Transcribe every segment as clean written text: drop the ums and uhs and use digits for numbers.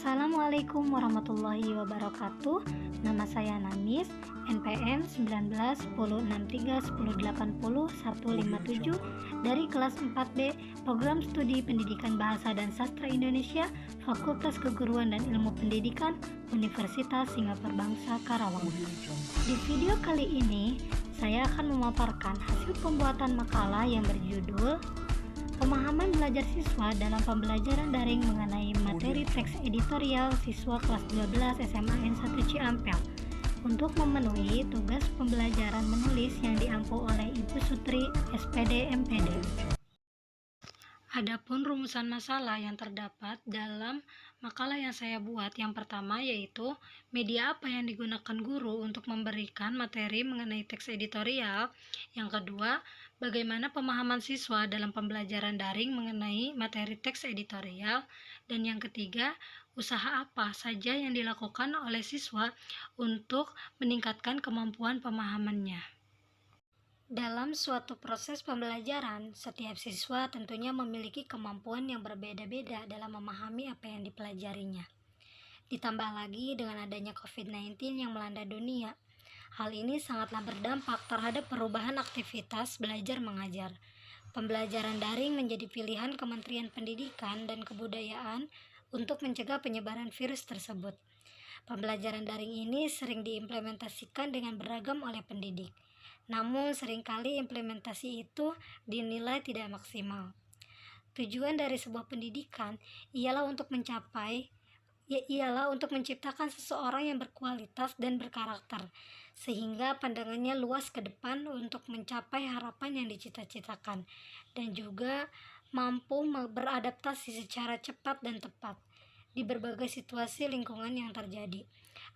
Assalamualaikum warahmatullahi wabarakatuh. Nama saya Namis, NPM 1910631080 dari kelas 4B Program Studi Pendidikan Bahasa dan Sastra Indonesia, Fakultas Keguruan dan Ilmu Pendidikan, Universitas Singapura Bangsa Karawang. Di video kali ini, saya akan memaparkan hasil pembuatan makalah yang berjudul Pemahaman belajar siswa dalam pembelajaran daring mengenai materi teks editorial siswa kelas 12 SMA N1 Ciampel untuk memenuhi tugas pembelajaran menulis yang diampu oleh Ibu Sutri, SPD, MPD. Adapun rumusan masalah yang terdapat dalam makalah yang saya buat, yang pertama yaitu media apa yang digunakan guru untuk memberikan materi mengenai teks editorial. Yang kedua, bagaimana pemahaman siswa dalam pembelajaran daring mengenai materi teks editorial. Dan yang ketiga, usaha apa saja yang dilakukan oleh siswa untuk meningkatkan kemampuan pemahamannya. Dalam suatu proses pembelajaran, setiap siswa tentunya memiliki kemampuan yang berbeda-beda dalam memahami apa yang dipelajarinya. Ditambah lagi dengan adanya COVID-19 yang melanda dunia, hal ini sangatlah berdampak terhadap perubahan aktivitas belajar mengajar. Pembelajaran daring menjadi pilihan Kementerian Pendidikan dan Kebudayaan untuk mencegah penyebaran virus tersebut. Pembelajaran daring ini sering diimplementasikan dengan beragam oleh pendidik. Namun seringkali implementasi itu dinilai tidak maksimal. Tujuan dari sebuah pendidikan ialah untuk menciptakan seseorang yang berkualitas dan berkarakter, sehingga pandangannya luas ke depan untuk mencapai harapan yang dicita-citakan, dan juga mampu beradaptasi secara cepat dan tepat di berbagai situasi lingkungan yang terjadi.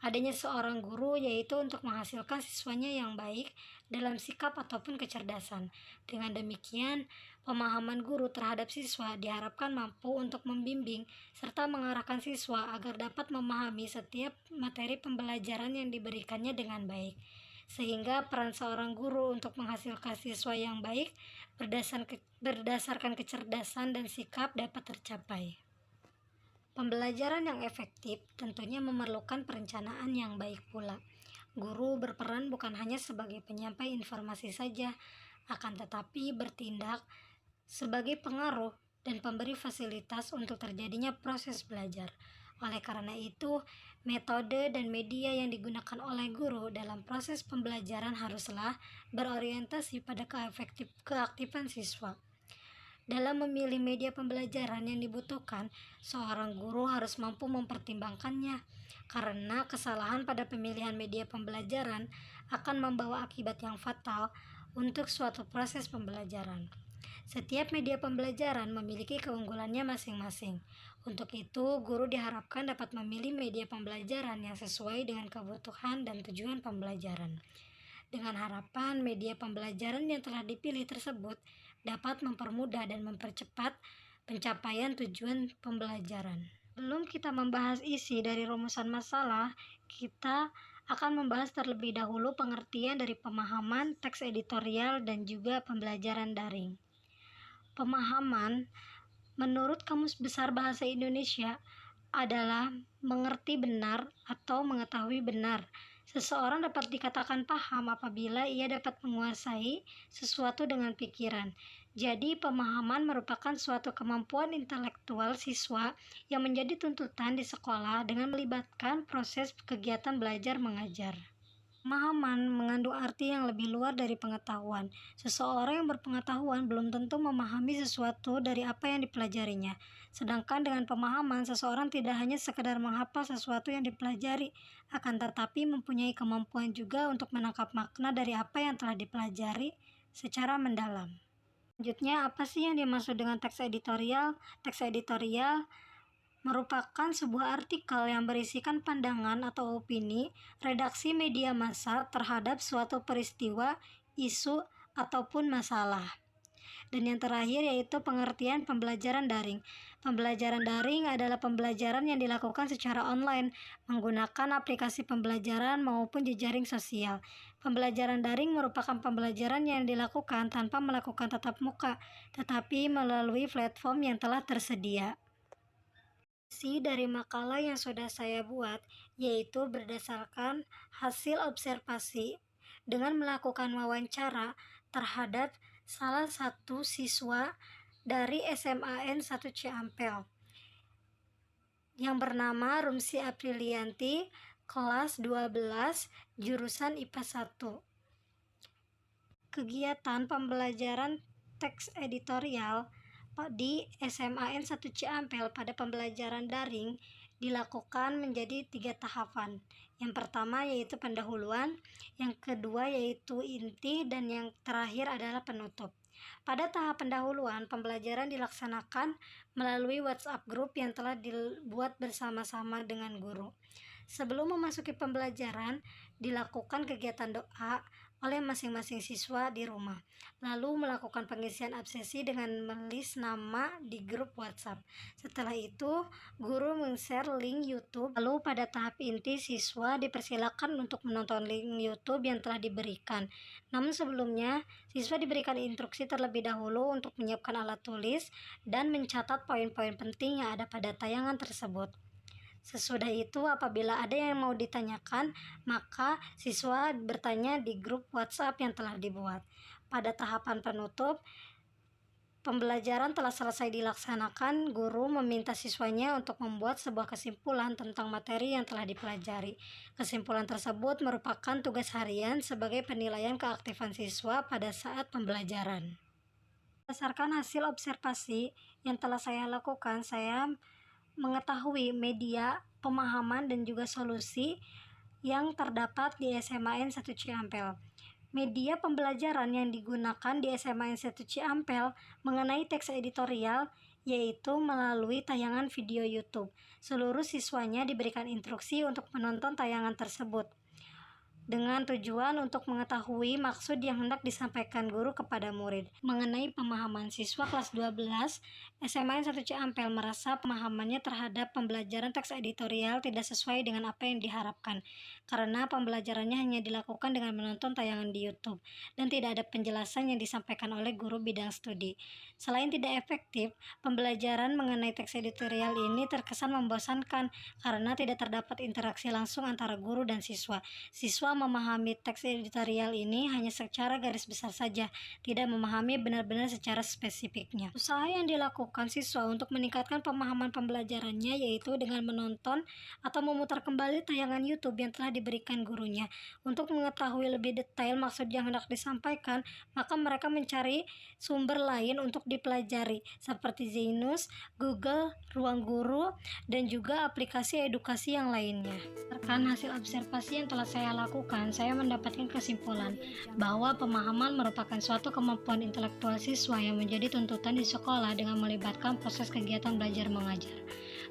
Adanya seorang guru yaitu untuk menghasilkan siswanya yang baik dalam sikap ataupun kecerdasan. Dengan demikian, pemahaman guru terhadap siswa diharapkan mampu untuk membimbing serta mengarahkan siswa agar dapat memahami setiap materi pembelajaran yang diberikannya dengan baik. Sehingga peran seorang guru untuk menghasilkan siswa yang baik berdasarkan kecerdasan dan sikap dapat tercapai. Pembelajaran yang efektif tentunya memerlukan perencanaan yang baik pula. Guru berperan bukan hanya sebagai penyampai informasi saja, akan tetapi bertindak sebagai pengaruh dan pemberi fasilitas untuk terjadinya proses belajar. Oleh karena itu, metode dan media yang digunakan oleh guru dalam proses pembelajaran haruslah berorientasi pada keaktifan siswa. Dalam memilih media pembelajaran yang dibutuhkan, seorang guru harus mampu mempertimbangkannya, karena kesalahan pada pemilihan media pembelajaran akan membawa akibat yang fatal untuk suatu proses pembelajaran. Setiap media pembelajaran memiliki keunggulannya masing-masing. Untuk itu, guru diharapkan dapat memilih media pembelajaran yang sesuai dengan kebutuhan dan tujuan pembelajaran. Dengan harapan media pembelajaran yang telah dipilih tersebut dapat mempermudah dan mempercepat pencapaian tujuan pembelajaran. Sebelum kita membahas isi dari rumusan masalah, kita akan membahas terlebih dahulu pengertian dari pemahaman teks editorial dan juga pembelajaran daring. Pemahaman menurut Kamus Besar Bahasa Indonesia adalah mengerti benar atau mengetahui benar. Seseorang dapat dikatakan paham apabila ia dapat menguasai sesuatu dengan pikiran. Jadi, pemahaman merupakan suatu kemampuan intelektual siswa yang menjadi tuntutan di sekolah dengan melibatkan proses kegiatan belajar mengajar. Pemahaman mengandung arti yang lebih luas dari pengetahuan. Seseorang yang berpengetahuan belum tentu memahami sesuatu dari apa yang dipelajarinya. Sedangkan dengan pemahaman, seseorang tidak hanya sekedar menghafal sesuatu yang dipelajari, akan tetapi mempunyai kemampuan juga untuk menangkap makna dari apa yang telah dipelajari secara mendalam. Selanjutnya, apa sih yang dimaksud dengan teks editorial? Teks editorial merupakan sebuah artikel yang berisikan pandangan atau opini redaksi media massa terhadap suatu peristiwa, isu, ataupun masalah. Dan yang terakhir yaitu pengertian pembelajaran daring. Pembelajaran daring adalah pembelajaran yang dilakukan secara online menggunakan aplikasi pembelajaran maupun jejaring sosial. Pembelajaran daring merupakan pembelajaran yang dilakukan tanpa melakukan tatap muka, tetapi melalui platform yang telah tersedia. Dari makalah yang sudah saya buat, yaitu berdasarkan hasil observasi dengan melakukan wawancara terhadap salah satu siswa dari SMAN 1 Ciampel yang bernama Rumsi Aprilianti, kelas 12, jurusan IPA 1. Kegiatan pembelajaran teks editorial di SMAN 1 Ciampel pada pembelajaran daring dilakukan menjadi 3 tahapan. Yang pertama yaitu pendahuluan, yang kedua yaitu inti, dan yang terakhir adalah penutup. Pada tahap pendahuluan, pembelajaran dilaksanakan melalui WhatsApp group yang telah dibuat bersama-sama dengan guru. Sebelum memasuki pembelajaran, dilakukan kegiatan doa oleh masing-masing siswa di rumah, lalu melakukan pengisian absensi dengan menulis nama di grup WhatsApp. Setelah itu, guru men-share link YouTube. Lalu pada tahap inti, siswa dipersilakan untuk menonton link YouTube yang telah diberikan. Namun sebelumnya, siswa diberikan instruksi terlebih dahulu untuk menyiapkan alat tulis dan mencatat poin-poin penting yang ada pada tayangan tersebut. Sesudah itu, apabila ada yang mau ditanyakan, maka siswa bertanya di grup WhatsApp yang telah dibuat. Pada tahapan penutup, pembelajaran telah selesai dilaksanakan, guru meminta siswanya untuk membuat sebuah kesimpulan tentang materi yang telah dipelajari. Kesimpulan tersebut merupakan tugas harian sebagai penilaian keaktifan siswa pada saat pembelajaran. Berdasarkan hasil observasi yang telah saya lakukan, saya mengetahui media, pemahaman, dan juga solusi yang terdapat di SMAN 1 Ciampel. Media pembelajaran yang digunakan di SMAN 1 Ciampel mengenai teks editorial yaitu melalui tayangan video YouTube. Seluruh siswanya diberikan instruksi untuk menonton tayangan tersebut dengan tujuan untuk mengetahui maksud yang hendak disampaikan guru kepada murid. Mengenai pemahaman, siswa kelas 12 SMAN 1 Ciampel merasa pemahamannya terhadap pembelajaran teks editorial tidak sesuai dengan apa yang diharapkan, karena pembelajarannya hanya dilakukan dengan menonton tayangan di YouTube dan tidak ada penjelasan yang disampaikan oleh guru bidang studi. Selain tidak efektif, pembelajaran mengenai teks editorial ini terkesan membosankan karena tidak terdapat interaksi langsung antara guru dan siswa. Siswa memahami teks editorial ini hanya secara garis besar saja, tidak memahami benar-benar secara spesifiknya. Usaha yang dilakukan siswa untuk meningkatkan pemahaman pembelajarannya yaitu dengan menonton atau memutar kembali tayangan YouTube yang telah diberikan gurunya. Untuk mengetahui lebih detail maksud yang hendak disampaikan, maka mereka mencari sumber lain untuk dipelajari seperti Zeinus, Google, Ruang Guru, dan juga aplikasi edukasi yang lainnya. Berdasarkan hasil observasi yang telah saya lakukan, saya mendapatkan kesimpulan bahwa pemahaman merupakan suatu kemampuan intelektual siswa yang menjadi tuntutan di sekolah dengan melibatkan proses kegiatan belajar mengajar.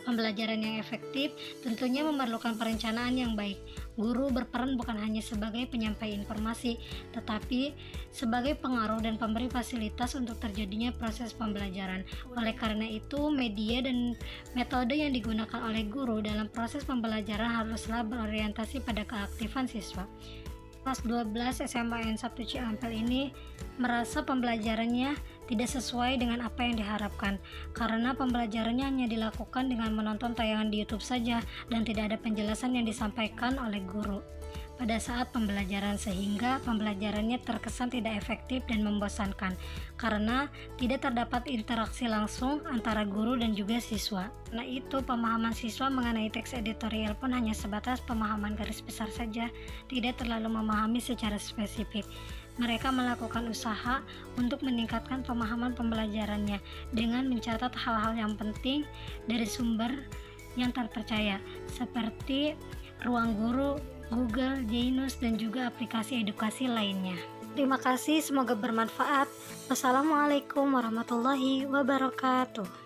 Pembelajaran yang efektif tentunya memerlukan perencanaan yang baik. Guru berperan bukan hanya sebagai penyampai informasi, tetapi sebagai pengaruh dan pemberi fasilitas untuk terjadinya proses pembelajaran. Oleh karena itu, media dan metode yang digunakan oleh guru dalam proses pembelajaran haruslah berorientasi pada keaktifan siswa. Kelas 12 SMAN 1 Ciampel ini merasa pembelajarannya tidak sesuai dengan apa yang diharapkan, karena pembelajarannya hanya dilakukan dengan menonton tayangan di YouTube saja dan tidak ada penjelasan yang disampaikan oleh guru pada saat pembelajaran, sehingga pembelajarannya terkesan tidak efektif dan membosankan karena tidak terdapat interaksi langsung antara guru dan juga siswa. Karena itu, pemahaman siswa mengenai teks editorial pun hanya sebatas pemahaman garis besar saja, tidak terlalu memahami secara spesifik. Mereka melakukan usaha untuk meningkatkan pemahaman pembelajarannya dengan mencatat hal-hal yang penting dari sumber yang terpercaya seperti Ruang Guru, Google, Zeinus, dan juga aplikasi edukasi lainnya. Terima kasih, semoga bermanfaat. Wassalamualaikum warahmatullahi wabarakatuh.